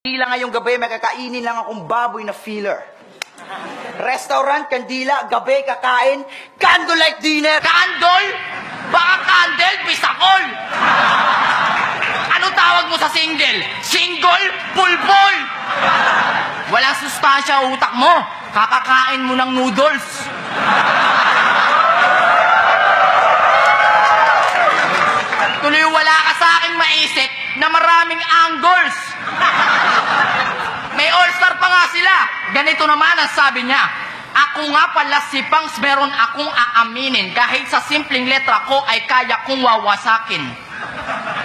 Kandila ngayong gabi, may kakainin lang akong baboy na filler. Restaurant, Kandila, gabi, kakain, candlelight dinner. Candle? Baka candle, pisakol! Ano tawag mo sa single? Single? Pulpol! Walang sustansya utak mo. Kakakain mo ng noodles. Tuloy wala ka sa aking maisip na maraming angles. May all-star pa nga sila. Ganito naman ang sabi niya. Ako nga pala si Pangs, meron akong aaminin. Kahit sa simpleng letra ko ay kaya kong wawasakin.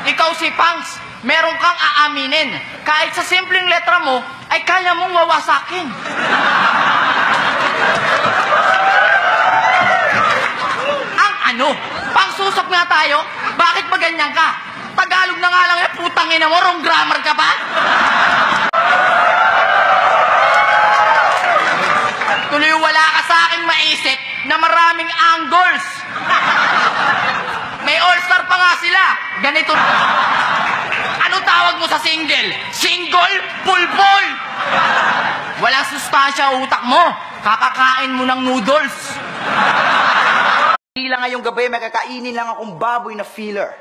Ikaw si Pangs, meron kang aaminin. Kahit sa simpleng letra mo ay kaya mong wawasakin. Ang ano? Pangsusap nga tayo? Bakit ba ganyan ka? Tagalog na nga lang eh, putang ina mo, wrong grammar ka ba? Tuloy wala ka sa aking maisip na maraming angles. May all-star pa nga sila. Ganito. Ano tawag mo sa single? Single? Pulpol! Walang sustansya utak mo. Kakakain mo ng noodles. Kandila ngayong gabi, may kakainin lang akong baboy na filler.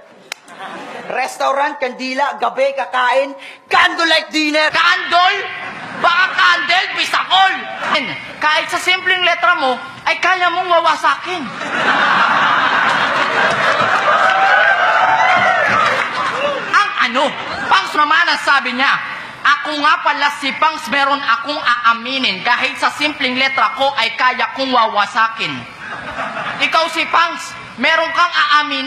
Restaurant, Kandila, gabi, kakain, candlelight dinner. Candle? Baka candle, pisakol! Kahit sa simpleng letra mo, ay kaya mong wawasakin. Ang ano? Pangs naman ang sabi niya. Ako nga pala si Pangs, meron akong aaminin. Kahit sa simpleng letra ko ay kaya kong wawasakin. Ikaw si Pangs, meron kang aaminin.